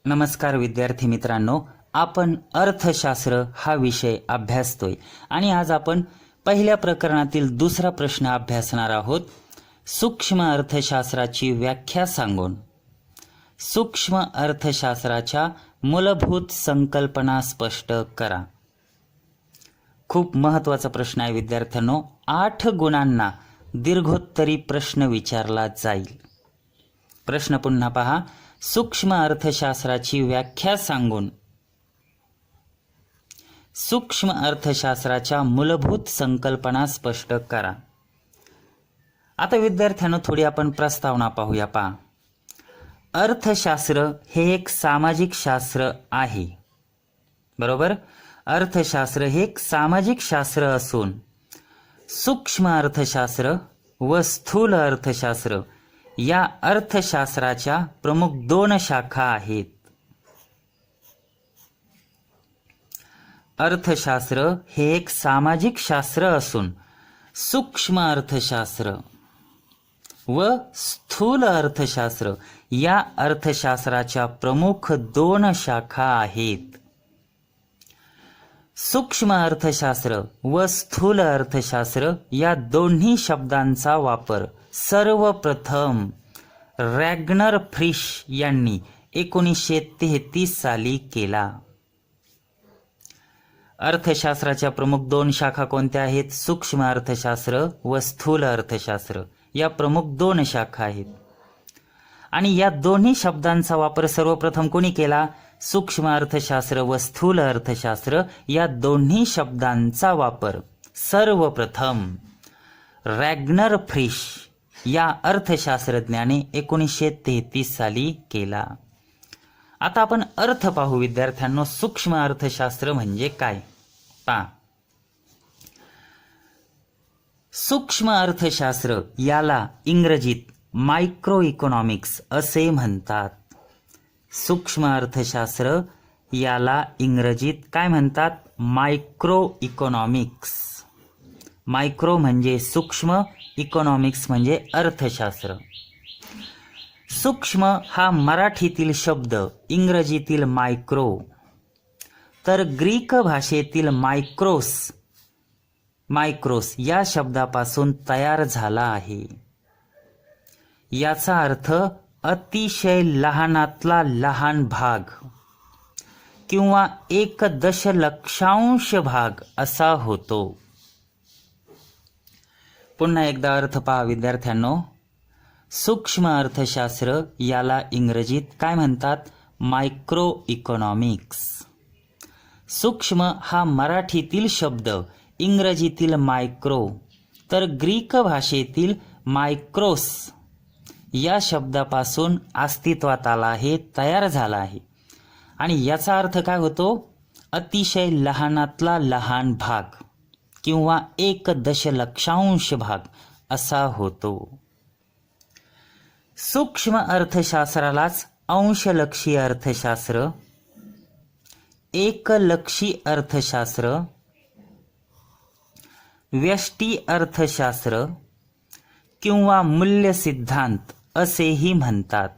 नमस्कार विद्यार्थी मित्रांनो, आपण अर्थशास्त्र हा विषय अभ्यासतोय आणि आज आपण पहिल्या प्रकरणातील दुसरा प्रश्न अभ्यासणार आहोत. सूक्ष्म अर्थशास्त्राची व्याख्या सांगून सूक्ष्म अर्थशास्त्राच्या मूलभूत संकल्पना स्पष्ट करा. खूप महत्त्वाचा प्रश्न आहे विद्यार्थ्यांनो. 8 गुणांना दीर्घोत्तरी प्रश्न विचारला जाईल. प्रश्न पुन्हा पहा. सूक्ष्म अर्थशास्त्राची व्याख्या सांगून सूक्ष्म अर्थशास्त्राच्या मूलभूत संकल्पना स्पष्ट करा. आता विद्यार्थ्यांनो थोडी आपण प्रस्तावना पाहूया. पहा, अर्थशास्त्र हे एक सामाजिक शास्त्र आहे. बरोबर. अर्थशास्त्र हे एक सामाजिक शास्त्र असून सूक्ष्म अर्थशास्त्र व स्थूल अर्थशास्त्र या अर्थशास्त्राच्या प्रमुख 2 शाखा आहेत. अर्थशास्त्र हे एक सामाजिक शास्त्र असून सूक्ष्म अर्थशास्त्र व स्थूल अर्थशास्त्र या अर्थशास्त्राच्या प्रमुख 2 शाखा आहेत. सूक्ष्म अर्थशास्त्र व स्थूल अर्थशास्त्र या दोन्ही शब्दांचा वापर सर्वप्रथम रॅग्नर फ्रिश यांनी 1933 साली केला. अर्थशास्त्राच्या प्रमुख 2 शाखा कोणत्या आहेत? सूक्ष्म अर्थशास्त्र व स्थूल अर्थशास्त्र या प्रमुख 2 शाखा आहेत. आणि या दोन्ही शब्दांचा वापर सर्वप्रथम कोणी केला? सूक्ष्म अर्थशास्त्र व स्थूल अर्थशास्त्र या दोन्ही शब्दांचा वापर सर्वप्रथम रॅग्नर फ्रिश या अर्थशास्त्रज्ञाने 1933 साली केला. आता आपण अर्थ पाहू विद्यार्थ्यांनो. सूक्ष्म अर्थशास्त्र म्हणजे काय? पहा, सूक्ष्म अर्थशास्त्र याला इंग्रजीत मायक्रो इकॉनॉमिक्स असे म्हणतात. सूक्ष्म अर्थशास्त्र याला इंग्रजीत काय म्हणतात? Micro economics. मायक्रो म्हणजे सूक्ष्म, इकॉनॉमिक्स म्हणजे अर्थशास्त्र. सूक्ष्म हा मराठीतील शब्द इंग्रजीतील मायक्रो तर ग्रीक भाषेतील मायक्रोस या शब्दापासून तयार झाला आहे. याचा अर्थ अतिशय लहानातला लहान भाग किंवा 1 दशलक्षांश भाग असा होतो. पुन्हा एकदा अर्थ पहा विद्यार्थ्यांनो. सूक्ष्म अर्थशास्त्र याला इंग्रजीत काय म्हणतात? Micro economics. सूक्ष्म हा मराठीतील शब्द इंग्रजीतील मायक्रो तर ग्रीक भाषेतील मायक्रोस या शब्दापासून अस्तित्वात आला आहे, तयार झाला आहे. आणि याचा अर्थ काय होतो? अतिशय लहानातला लहान भाग किंवा 1 दशलक्षांश भाग असा होतो. सूक्ष्म अर्थशास्त्रालाच अंशलक्षी अर्थशास्त्र, एकलक्षी अर्थशास्त्र, व्यष्टी अर्थशास्त्र किंवा मूल्य सिद्धांत असेही म्हणतात.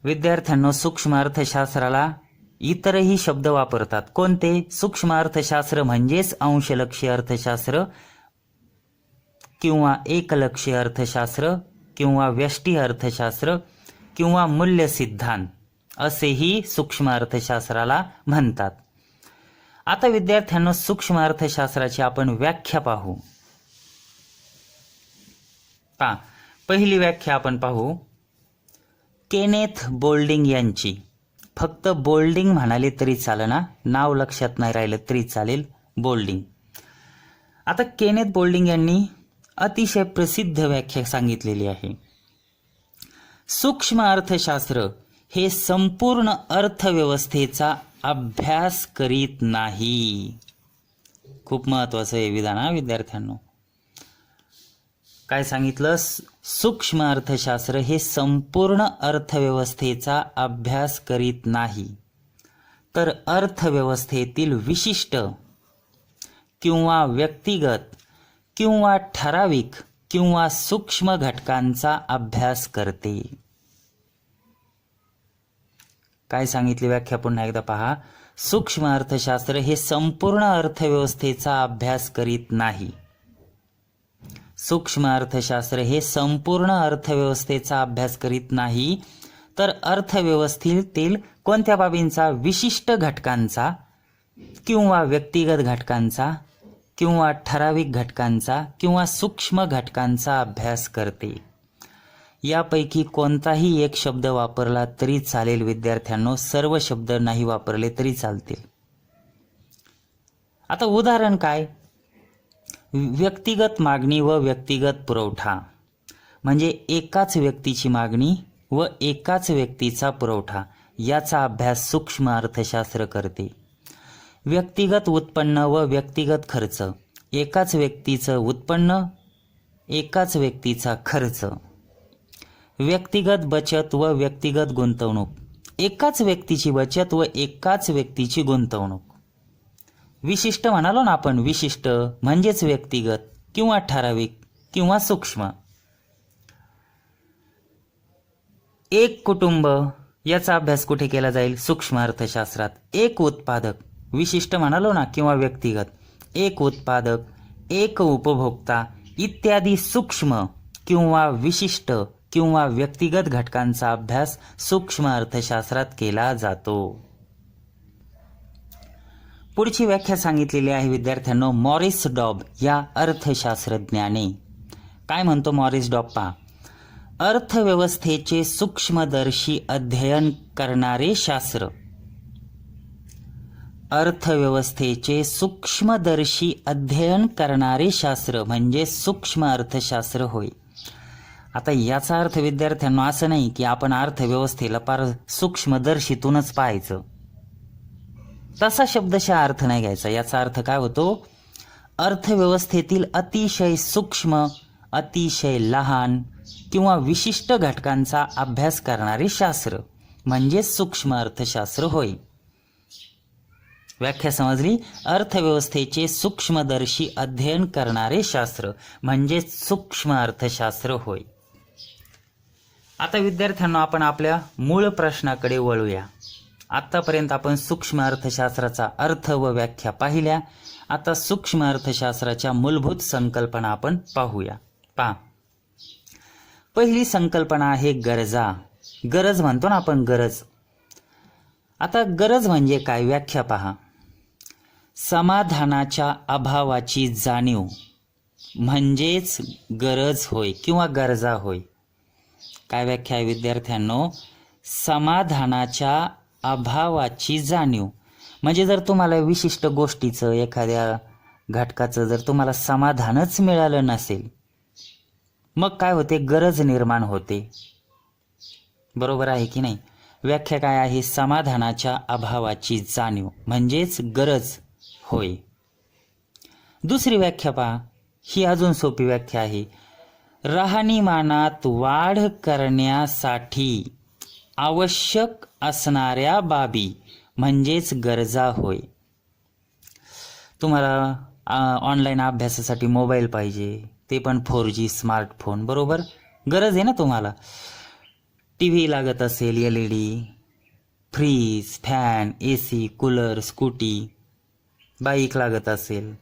विद्यार्थ्यांनो, सूक्ष्म अर्थशास्त्राला इतरही शब्द वापरतात. कोणते? सूक्ष्म अर्थशास्त्र म्हणजेच अंशलक्षी अर्थशास्त्र किंवा एकलक्षी अर्थशास्त्र किंवा व्यष्टी अर्थशास्त्र किंवा मूल्य सिद्धांत असेही सूक्ष्म अर्थशास्त्राला म्हणतात. आता विद्यार्थ्यांनो, सूक्ष्म अर्थशास्त्राची आपण व्याख्या पाहू. पहा, पहिली व्याख्या आपण पाहू केनेथ बोल्डिंग यांची. फक्त बोल्डिंग म्हणाले तरी चालेल, नाव लक्षात नाही राहिलं तरी चालेल. बोल्डिंग. आता केनेथ बोल्डिंग यांनी अतिशय प्रसिद्ध व्याख्या सांगितलेली आहे. सूक्ष्म अर्थशास्त्र हे संपूर्ण अर्थव्यवस्थेचा अभ्यास करीत नाही. खूप महत्वाचं हे विधान विद्यार्थ्यांनो. काय सांगितलं? सूक्ष्म अर्थशास्त्र हे संपूर्ण अर्थव्यवस्थेचा अभ्यास करीत नाही, तर अर्थव्यवस्थेतील विशिष्ट किंवा व्यक्तिगत किंवा ठराविक किंवा सूक्ष्म घटकांचा अभ्यास करते. काय सांगितली व्याख्या पुन्हा एकदा पहा. सूक्ष्म अर्थशास्त्र हे संपूर्ण अर्थव्यवस्थेचा अभ्यास करीत नाही. सूक्ष्म अर्थशास्त्र हे संपूर्ण अर्थव्यवस्थेचा अभ्यास करीत नाही, तर अर्थव्यवस्थेतील कोणत्या बाबींचा, विशिष्ट घटकांचा किंवा व्यक्तिगत घटकांचा किंवा ठराविक घटकांचा किंवा सूक्ष्म घटकांचा अभ्यास करते. यापैकी कोणताही एक शब्द वापरला तरी चालेल विद्यार्थ्यांनो, सर्व शब्द नाही वापरले तरी चालतील. आता उदाहरण काय, व्यक्तिगत मागणी व व्यक्तिगत पुरवठा, म्हणजे एकाच व्यक्तीची मागणी व एकाच व्यक्तीचा पुरवठा, याचा अभ्यास सूक्ष्म अर्थशास्त्र करते. व्यक्तिगत उत्पन्न व व्यक्तिगत खर्च, एकाच व्यक्तीचं उत्पन्न, एकाच व्यक्तीचा खर्च. व्यक्तिगत बचत व व्यक्तिगत गुंतवणूक, एकाच व्यक्तीची बचत व एकाच व्यक्तीची गुंतवणूक. विशिष्ट म्हणालो ना आपण, विशिष्ट म्हणजेच व्यक्तिगत किंवा ठराविक किंवा सूक्ष्म. एक कुटुंब, याचा अभ्यास कुठे केला जाईल, सूक्ष्म अर्थशास्त्रात. एक उत्पादक, विशिष्ट म्हणालो ना किंवा व्यक्तिगत, एक उत्पादक, एक उपभोक्ता इत्यादी सूक्ष्म किंवा विशिष्ट किंवा व्यक्तिगत घटकांचा अभ्यास सूक्ष्म अर्थशास्त्रात केला जातो. पुढची व्याख्या सांगितलेली आहे विद्यार्थ्यांनो मॉरिस डॉब या अर्थशास्त्रज्ञाने. काय म्हणतो मॉरिस डॉब पहा. अर्थव्यवस्थेचे सूक्ष्मदर्शी अध्ययन करणारे शास्त्र. अर्थव्यवस्थेचे सूक्ष्मदर्शी अध्ययन करणारे शास्त्र म्हणजे सूक्ष्म अर्थशास्त्र होय. आता याचा अर्थ विद्यार्थ्यांना असं नाही की आपण अर्थव्यवस्थेला फार सूक्ष्मदर्शीतूनच पाहायचं, तसा शब्दशः अर्थ नाही घ्यायचा. याचा अर्थ काय होतो, अर्थव्यवस्थेतील अतिशय सूक्ष्म, अतिशय लहान किंवा विशिष्ट घटकांचा अभ्यास करणारे शास्त्र म्हणजे सूक्ष्म अर्थशास्त्र होय. व्याख्या समजली. अर्थव्यवस्थेचे सूक्ष्मदर्शी अध्ययन करणारे शास्त्र म्हणजे सूक्ष्म अर्थशास्त्र होय. आता विद्यार्थ्यांना आपण आपल्या मूळ प्रश्नाकडे वळूया. आतापर्यंत आपण सूक्ष्म अर्थशास्त्राचा अर्थ व व्याख्या पाहिल्या. आता सूक्ष्म अर्थशास्त्राच्या मूलभूत संकल्पना आपण पाहूया. पहा, पहिली संकल्पना आहे गरजा. गरज म्हणतो ना आपण, गरज. आता गरज म्हणजे काय, व्याख्या पहा. समाधानाच्या अभावाची जाणीव म्हणजेच गरज होय किंवा गरजा होय. काय व्याख्या आहे विद्यार्थ्यांनो, समाधानाच्या अभावाची जाणीव म्हणजे जर तुम्हाला विशिष्ट गोष्टीचं, एखाद्या घटकाचं जर तुम्हाला समाधानच मिळालं नसेल, मग काय होते, गरज निर्माण होते. बरोबर आहे की नाही. व्याख्या काय आहे, समाधानाच्या अभावाची जाणीव म्हणजेच गरज होय. दुसरी व्याख्या पहा, ही अजून सोपी व्याख्या आहे. राहणीमानात वाढ करण्यासाठी आवश्यक असणाऱ्या बाबी म्हणजेच गरजा होय. तुम्हाला ऑनलाईन अभ्यासासाठी मोबाईल पाहिजे, ते पण 4G स्मार्टफोन, बरोबर, गरज आहे ना तुम्हाला. TV लागत असेल, LED, fridge, fan, AC, cooler, scooty, bike लागत असेल,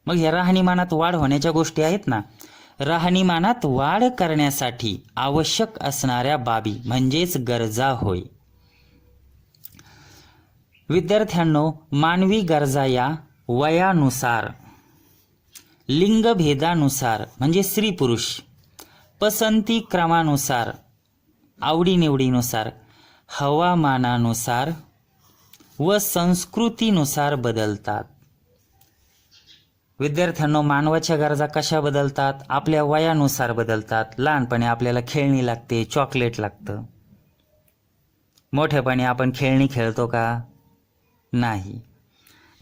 मग ह्या राहणीमानात वाढ होण्याच्या गोष्टी आहेत ना. राहणीमानात वाढ करण्यासाठी आवश्यक असणाऱ्या बाबी म्हणजेच गरजा होय. विद्यार्थ्यांनो, मानवी गरजा या वयानुसार, लिंगभेदानुसार म्हणजे स्त्री पुरुष, पसंती क्रमानुसार, आवडीनिवडीनुसार, हवामानानुसार व संस्कृतीनुसार बदलतात. विद्यार्थ्यांनो, मानवाच्या गरजा कशा बदलतात, आपल्या वयानुसार बदलतात. लहानपणी आपल्याला खेळणी लागते, चॉकलेट लागतं. मोठेपणी आपण खेळणी खेळतो का, नाही.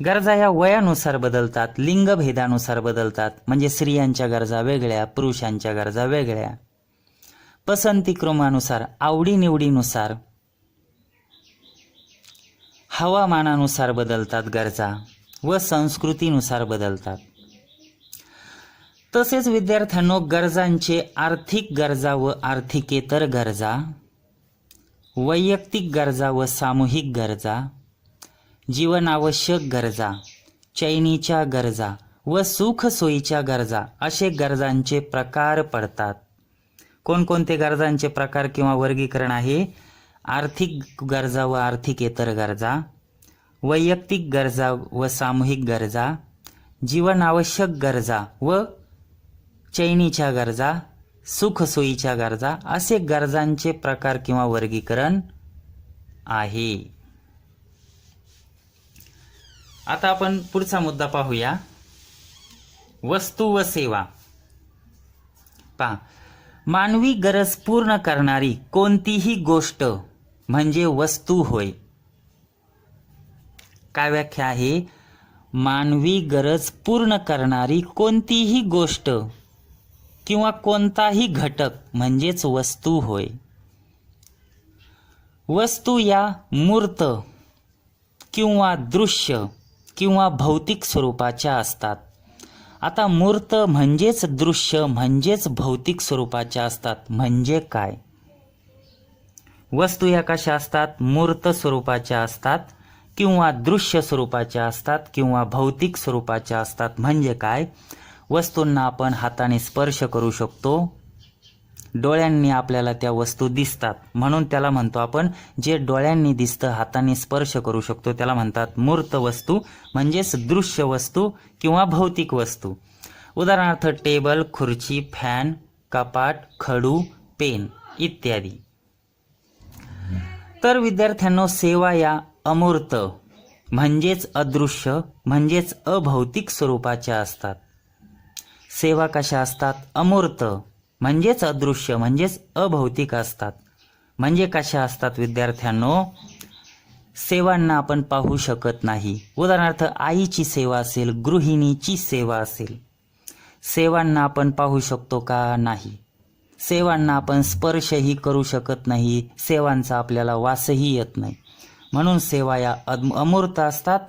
गरजा या वयानुसार बदलतात, लिंगभेदानुसार बदलतात. म्हणजे स्त्रियांच्या गरजा वेगळ्या, पुरुषांच्या गरजा वेगळ्या. पसंतीक्रमानुसार, आवडीनिवडीनुसार, हवामानानुसार बदलतात गरजा व संस्कृतीनुसार बदलतात. तसेच विद्यार्थ्यांनो, गरजांचे आर्थिक गरजा व आर्थिकेतर गरजा, वैयक्तिक गरजा व सामूहिक गरजा, जीवनावश्यक गरजा, चैनीच्या गरजा व सुखसोयीच्या गरजा असे गरजांचे प्रकार पडतात. कोणकोणते गरजांचे प्रकार किंवा वर्गीकरण आहे? आर्थिक गरजा व आर्थिकेतर गरजा, वैयक्तिक गरजा व सामूहिक गरजा, जीवनावश्यक गरजा व चैनीच्या गरजा, सुखसोयीच्या गरजा असे गरजांचे प्रकार किंवा वर्गीकरण आहे. आता आपण पुढचा मुद्दा पाहूया. वस्तू व सेवा. पहा, मानवी गरज पूर्ण करणारी कोणतीही गोष्ट म्हणजे वस्तू होय. काय व्याख्या आहे? मानवी गरज पूर्ण करणारी कोणतीही गोष्ट किंवा कोणताही घटक म्हणजेच वस्तू होय. वस्तू या मूर्त किंवा दृश्य किंवा भौतिक स्वरूपाच्या असतात. आता मूर्त म्हणजेच दृश्य म्हणजेच भौतिक स्वरूपाच्या असतात म्हणजे काय? वस्तू या कशा असतात? मूर्त स्वरूपाच्या असतात किंवा दृश्य स्वरूपाच्या असतात किंवा भौतिक स्वरूपाच्या असतात म्हणजे काय? वस्तूंना आपण हाताने स्पर्श करू शकतो, डोळ्यांनी आपल्याला त्या वस्तू दिसतात म्हणून त्याला म्हणतो आपण, जे डोळ्यांनी दिसतं, हाताने स्पर्श करू शकतो त्याला म्हणतात मूर्त वस्तू म्हणजेच दृश्य वस्तू किंवा भौतिक वस्तू. उदाहरणार्थ टेबल, खुर्ची, फॅन, कपाट, खडू, पेन इत्यादी. तर विद्यार्थ्यांनो, सेवा या अमूर्त म्हणजेच अदृश्य म्हणजेच अभौतिक स्वरूपाच्या असतात. सेवा कशा असतात? अमूर्त म्हणजेच अदृश्य म्हणजेच अभौतिक असतात. म्हणजे कशा असतात विद्यार्थ्यांनो? सेवांना आपण पाहू शकत नाही. उदाहरणार्थ आईची सेवा असेल, गृहिणीची सेवा असेल, सेवांना आपण पाहू शकतो का? नाही. सेवांना आपण स्पर्शही करू शकत नाही, सेवांचा आपल्याला वासही येत नाही. म्हणून सेवा या अमूर्त असतात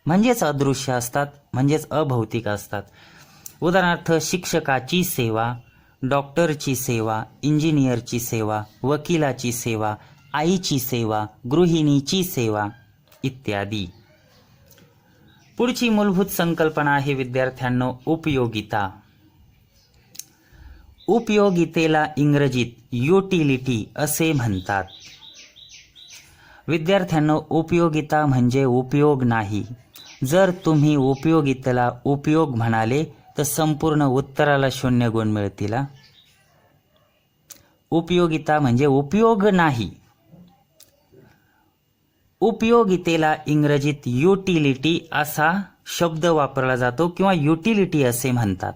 म्हणजेच अदृश्य असतात म्हणजेच अभौतिक असतात. उदाहरणार्थ शिक्षकाची सेवा, डॉक्टरची सेवा, इंजिनियरची सेवा, वकिलाची सेवा, आईची सेवा, गृहिणीची सेवा इत्यादी. पुढची मूलभूत संकल्पना आहे विद्यार्थ्यांनो उपयोगिता. उपयोगितेला इंग्रजीत युटिलिटी असे म्हणतात. विद्यार्थ्यांनो, उपयोगिता म्हणजे उपयोग नाही. जर तुम्ही उपयोगितेला उपयोग म्हणाले तर संपूर्ण उत्तराला 0 गुण मिळतील. उपयोगिता म्हणजे उपयोग नाही. उपयोगितेला इंग्रजीत युटिलिटी असा शब्द वापरला जातो किंवा युटिलिटी असे म्हणतात.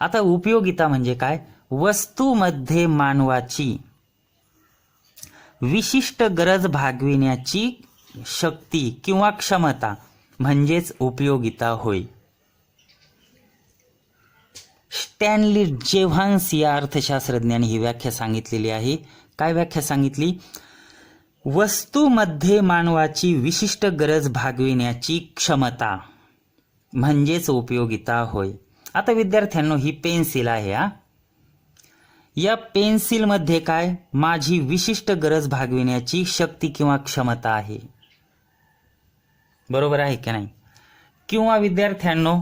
आता उपयोगिता म्हणजे काय? वस्तूमध्ये मानवाची विशिष्ट गरज भागविण्याची शक्ती किंवा क्षमता म्हणजेच उपयोगिता होय. स्टॅनली जेव्हान्स या अर्थशास्त्रज्ञांनी ही व्याख्या सांगितलेली आहे. काय व्याख्या सांगितली? वस्तूमध्ये मानवाची विशिष्ट गरज भागविण्याची क्षमता म्हणजेच उपयोगिता होय. आता विद्यार्थ्यांनो, ही पेन्सिल आहे. या पेन्सिलमध्ये काय? माझी विशिष्ट गरज भागविण्याची शक्ती किंवा क्षमता आहे. बरोबर आहे की नाही? किंवा विद्यार्थ्यांनो,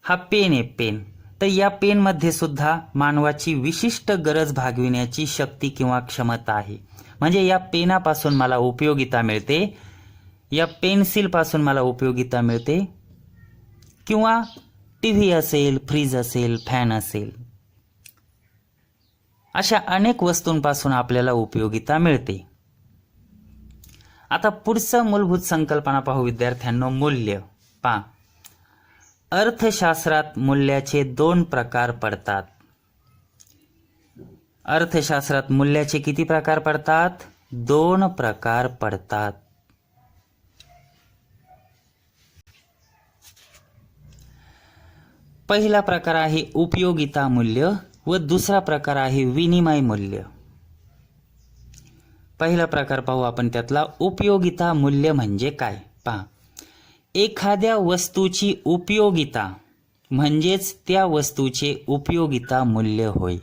हा पेन आहे, पेन. तर या पेनमध्ये सुद्धा मानवाची विशिष्ट गरज भागविण्याची शक्ती किंवा क्षमता आहे. म्हणजे या पेनापासून मला उपयोगिता मिळते, या पेन्सिलपासून मला उपयोगिता मिळते, किंवा टीव्ही असेल, फ्रीज असेल, फॅन असेल, अशा अनेक वस्तूंपासून आपल्याला उपयोगिता मिळते. आता पुढचं मूलभूत संकल्पना पाहू विद्यार्थ्यांनो. मूल्य. पहा, अर्थशास्त्रात मूल्याचे 2 प्रकार पडतात. अर्थशास्त्रात मूल्याचे किती प्रकार पडतात? 2 प्रकार पडतात. पहिला प्रकार आहे उपयोगिता मूल्य व दुसरा प्रकार आहे विनिमय मूल्य. पहिला प्रकार पाहू आपण त्यातला. उपयोगिता मूल्य म्हणजे काय? पहा, एखाद्या वस्तूची उपयोगिता म्हणजेच त्या वस्तूचे उपयोगिता मूल्य होय.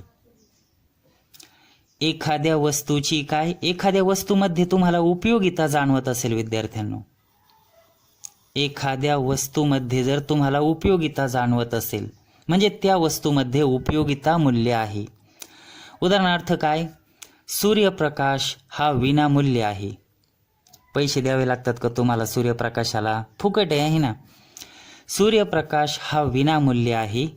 एखाद्या वस्तूची काय, एखाद्या वस्तूमध्ये तुम्हाला उपयोगिता जाणवत असेल विद्यार्थ्यांनो, एखाद्या वस्तूमध्ये जर तुम्हाला उपयोगिता जाणवत असेल म्हणजे त्या वस्तूमध्ये उपयोगिता मूल्य आहे. उदाहरणार्थ काय, सूर्यप्रकाश हा विनामूल्य आहे. पैसे द्यावे लागतात का तुम्हाला सूर्यप्रकाशाला? फुकट आहे ना. सूर्यप्रकाश हा विनामूल्य आहे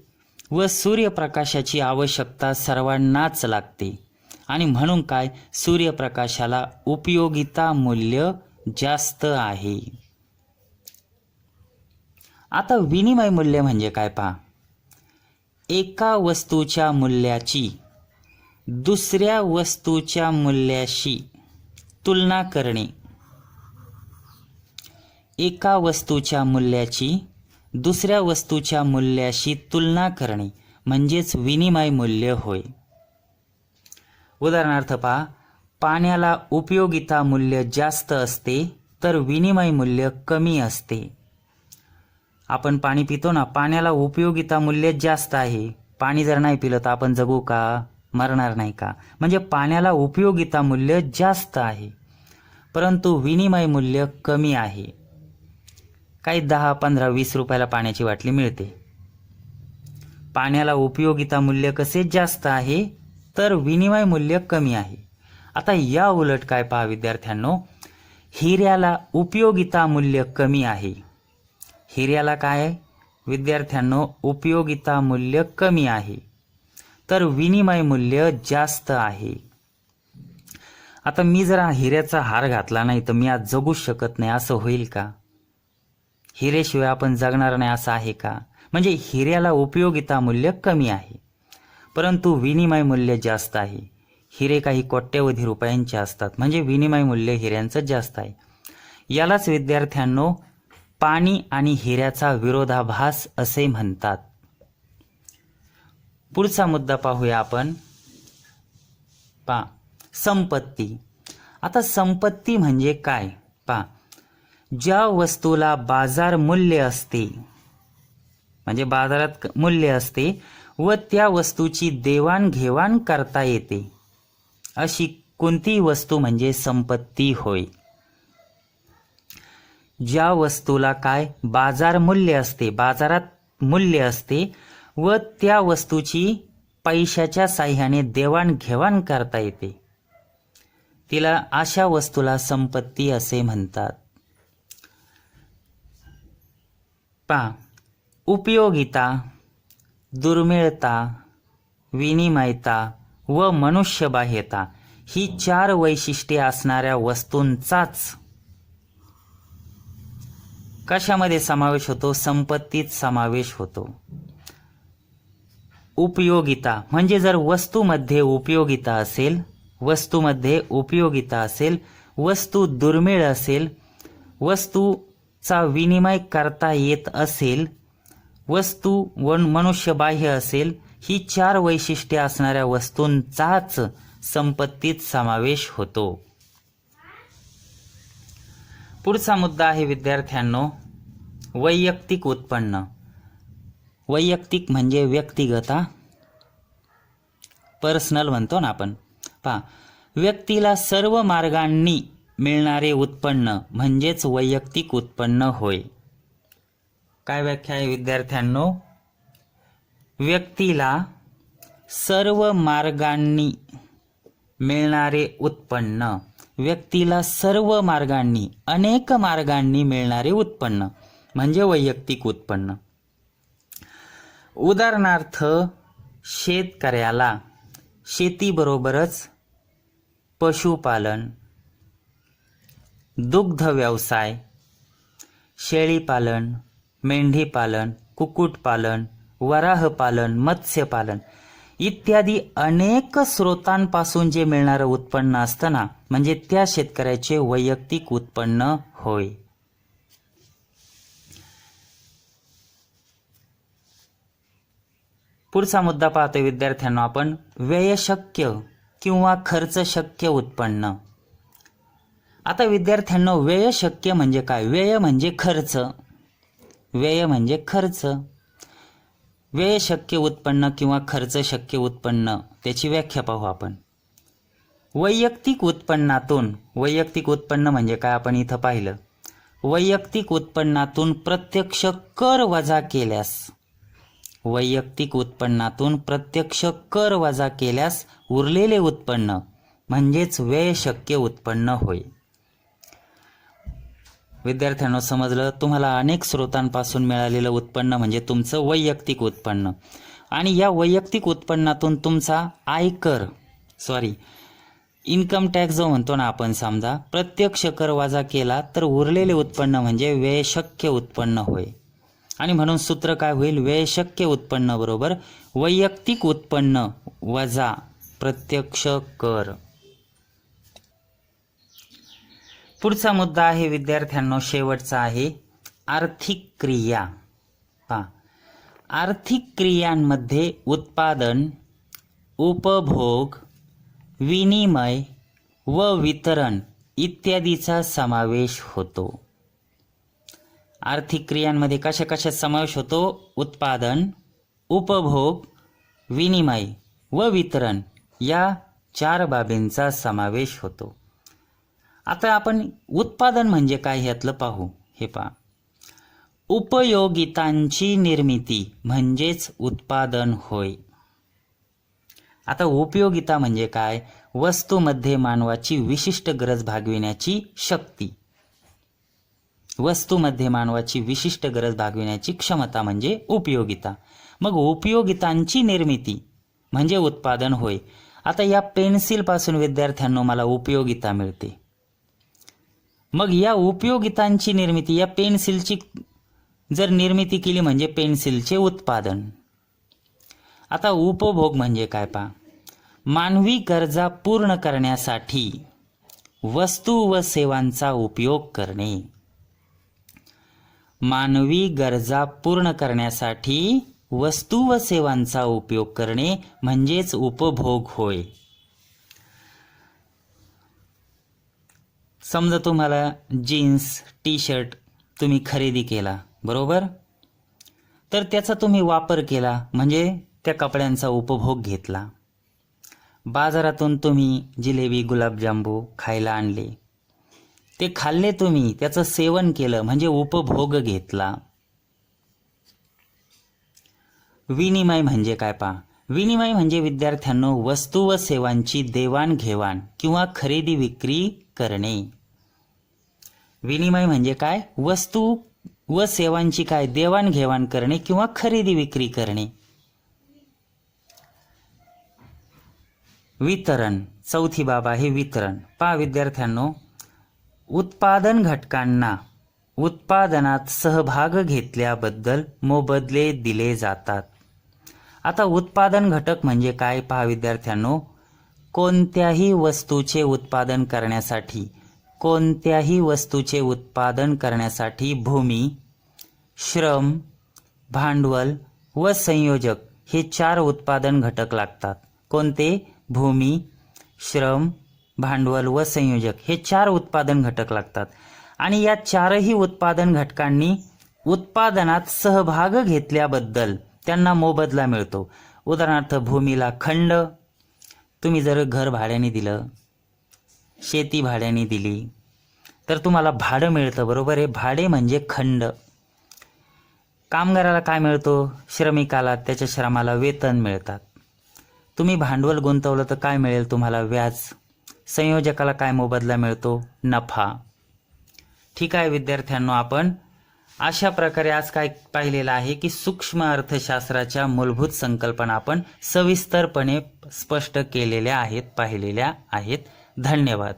व सूर्यप्रकाशाची आवश्यकता सर्वांनाच लागते आणि म्हणून काय, सूर्यप्रकाशाला उपयोगिता मूल्य जास्त आहे. आता विनिमय मूल्य म्हणजे काय पहा. एका वस्तूच्या मूल्याची दुसऱ्या वस्तूच्या मूल्याशी तुलना करणे. एका वस्तूच्या मूल्याची दुसऱ्या वस्तूच्या मूल्याशी तुलना करणे म्हणजेच विनिमय मूल्य होय. उदाहरणार्थ पहा, पाण्याला उपयोगिता मूल्य जास्त असते तर विनिमय मूल्य कमी असते. आपण पाणी पितो ना, पाण्याला उपयोगिता मूल्य जास्त आहे. पाणी जर नाही पिलं तर आपण जगू का, मरणार नाही का? म्हणजे पाण्याला उपयोगिता मूल्य जास्त आहे परंतु विनिमय मूल्य कमी आहे. काही 10, 15, 20 रुपयाला पाण्याची बाटली मिळते. पाण्याला उपयोगिता मूल्य कसे जास्त आहे तर विनिमय मूल्य कमी आहे. आता या उलट काय पहा विद्यार्थ्यांनो, हिऱ्याला उपयोगिता मूल्य कमी आहे. हिऱ्याला काय आहे विद्यार्थ्यांनो, उपयोगिता मूल्य कमी आहे तर विनिमय मूल्य जास्त आहे. आता मी जर हिऱ्याचा हार घातला नाही तर मी आज जगूच शकत नाही असं होईल का? हिऱ्याशिवाय आपण जगणार नाही असं आहे का? म्हणजे हिऱ्याला उपयोगिता मूल्य कमी आहे परंतु विनिमय मूल्य जास्त आहे. हिरे काही कोट्यवधी रुपयांचे असतात म्हणजे विनिमय मूल्य हिऱ्यांचं जास्त आहे. यालाच विद्यार्थ्यांनो पाणी आणि हिऱ्याचा विरोधाभास असे म्हणतात. पुढचा मुद्दा पाहूया आपण. पहा, संपत्ती. आता संपत्ती म्हणजे काय पहा, ज्या वस्तूला बाजार मूल्य असते म्हणजे बाजारात मूल्य असते व त्या वस्तूची देवाणघेवाण करता येते अशी कोणती वस्तू म्हणजे संपत्ती होय. ज्या वस्तूला काय बाजार मूल्य असते, बाजारात मूल्य असते व त्या वस्तूची पैशाच्या साह्याने देवाणघेवाण करता येते तिला, अशा वस्तूला संपत्ती असे म्हणतात. पहा, उपयोगिता, दुर्मिळता, विनिमयता व मनुष्यबाह्यता ही 4 वैशिष्ट्ये असणाऱ्या वस्तूंचाच कशामध्ये समावेश होतो? संपत्तीत समावेश होतो. उपयोगिता म्हणजे जर वस्तूमध्ये उपयोगिता असेल, वस्तूमध्ये उपयोगिता असेल, वस्तू दुर्मिळ असेल, वस्तूचा विनिमय करता येत असेल, वस्तू व मनुष्यबाह्य असेल, ही 4 वैशिष्ट्ये असणाऱ्या वस्तूंचाच संपत्तीत समावेश होतो. पुढचा मुद्दा आहे विद्यार्थ्यांनो वैयक्तिक उत्पन्न. वैयक्तिक म्हणजे व्यक्तिगत, पर्सनल म्हणतो ना आपण. पहा, व्यक्तीला सर्व मार्गांनी मिळणारे उत्पन्न म्हणजेच वैयक्तिक उत्पन्न होय. काय व्याख्या आहे विद्यार्थ्यांनो? व्यक्तीला सर्व मार्गांनी मिळणारे उत्पन्न, व्यक्तीला सर्व मार्गांनी, अनेक मार्गांनी मिळणारे उत्पन्न म्हणजे वैयक्तिक उत्पन्न. उदाहरणार्थ शेतकऱ्याला शेतीबरोबरच पशुपालन, दुग्ध व्यवसाय, शेळीपालन, मेंढीपालन, कुक्कुटपालन, वराहपालन, मत्स्यपालन इत्यादी अनेक स्रोतांपासून जे मिळणारं उत्पन्न असतं ना, म्हणजे त्या शेतकऱ्याचे वैयक्तिक उत्पन्न होय. पुढचा मुद्दा पाहतोय विद्यार्थ्यांना आपण व्ययशक्य किंवा खर्च शक्य उत्पन्न. आता विद्यार्थ्यांना व्ययशक्य म्हणजे काय? व्यय म्हणजे खर्च, व्यय म्हणजे खर्च. व्यय शक्य उत्पन्न किंवा खर्च शक्य उत्पन्न त्याची व्याख्या पाहू आपण. वैयक्तिक उत्पन्नातून, वैयक्तिक उत्पन्न म्हणजे काय आपण इथं पाहिलं, वैयक्तिक उत्पन्नातून प्रत्यक्ष कर वजा केल्यास, वैयक्तिक उत्पन्नातून प्रत्यक्ष कर वजा केल्यास उरलेले उत्पन्न म्हणजेच व्यय शक्य उत्पन्न होय. विद्यार्थ्यांनो समजलं? तुम्हाला अनेक स्रोतांपासून मिळालेलं उत्पन्न म्हणजे तुमचं वैयक्तिक उत्पन्न, आणि या वैयक्तिक उत्पन्नातून तुमचा आयकर इन्कम टॅक्स जो म्हणतो ना आपण, समजा प्रत्यक्ष कर वजा केला तर उरलेले उत्पन्न म्हणजे व्ययशक्य उत्पन्न होय. आणि म्हणून सूत्र काय होईल, व्ययशक्य उत्पन्न बरोबर वैयक्तिक उत्पन्न वजा प्रत्यक्ष कर. पुढचा मुद्दा आहे विद्यार्थ्यांनो, शेवटचा आहे आर्थिक क्रिया. पहा, आर्थिक क्रियांमध्ये उत्पादन, उपभोग, विनिमय व वितरण इत्यादीचा समावेश होतो. आर्थिक क्रियांमध्ये कशा कशात समावेश होतो? उत्पादन, उपभोग, विनिमय व वितरण या 4 बाबींचा समावेश होतो. आता आपण उत्पादन म्हणजे काय ह्यातलं पाहू. हे पहा, उपयोगितांची निर्मिती म्हणजेच उत्पादन होय. आता उपयोगिता म्हणजे काय? वस्तूमध्ये मानवाची विशिष्ट गरज भागविण्याची शक्ती, वस्तूमध्ये मानवाची विशिष्ट गरज भागविण्याची क्षमता म्हणजे उपयोगिता. मग उपयोगितांची निर्मिती म्हणजे उत्पादन होय. आता या पेन्सिलपासून विद्यार्थ्यांनो मला उपयोगिता मिळते. मग या उपयोगितांची निर्मिती, या पेन्सिलची जर निर्मिती केली म्हणजे पेन्सिलचे उत्पादन. आता उपभोग म्हणजे काय पहा, मानवी गरजा पूर्ण करण्यासाठी वस्तू व सेवांचा उपयोग करणे. मानवी गरजा पूर्ण करण्यासाठी वस्तू व सेवांचा उपयोग करणे म्हणजेच उपभोग होय. समजा तुम्हाला जीन्स टी शर्ट तुम्ही खरेदी केला, बरोबर, तर त्याचा तुम्ही वापर केला म्हणजे त्या कपड्यांचा उपभोग घेतला. बाजारातून तुम्ही जिलेबी गुलाबजांबू खायला आणले, ते खाल्ले तुम्ही, त्याचं सेवन केलं म्हणजे उपभोग घेतला. विनिमय म्हणजे काय पहा, विनिमय म्हणजे विद्यार्थ्यांनो वस्तू व सेवांची देवाणघेवाण किंवा खरेदी विक्री करणे. विनिमय म्हणजे काय? वस्तू व सेवांची काय देवाणघेवाण करणे किंवा खरेदी विक्री करणे. वितरण, चौथी बाब आहे वितरण. पहा विद्यार्थ्यांनो, उत्पादन घटकांना उत्पादनात सहभाग घेतल्याबद्दल मोबदले दिले जातात. आता उत्पादन घटक म्हणजे काय पहा विद्यार्थ्यांनो, कोणत्याही वस्तूचे उत्पादन करण्यासाठी, कोणत्याही वस्तूचे उत्पादन करण्यासाठी भूमी, श्रम, भांडवल व संयोजक हे 4 उत्पादन घटक लागतात. कोणते? भूमी, श्रम, भांडवल व संयोजक हे 4 उत्पादन घटक लागतात. आणि या 4ही उत्पादन घटकांनी उत्पादनात सहभाग घेतल्याबद्दल त्यांना मोबदला मिळतो. उदाहरणार्थ भूमीला खंड, तुम्ही जर घर भाड्याने दिलं, शेती भाड्याने दिली तर तुम्हाला भाडं मिळतं, बरोबर आहे. भाडे म्हणजे खंड. कामगाराला काय मिळतो? श्रमिकाला त्याच्या श्रमाला वेतन मिळतात. तुम्ही भांडवल गुंतवलं तर काय मिळेल तुम्हाला? व्याज. संयोजकाला काय मोबदला मिळतो? नफा. ठीक आहे विद्यार्थ्यांनो, आपण अशा प्रकारे आज काय पाहिलेलं आहे की सूक्ष्म अर्थशास्त्राच्या मूलभूत संकल्पना आपण सविस्तरपणे स्पष्ट केलेल्या आहेत, पाहिलेल्या आहेत. धन्यवाद.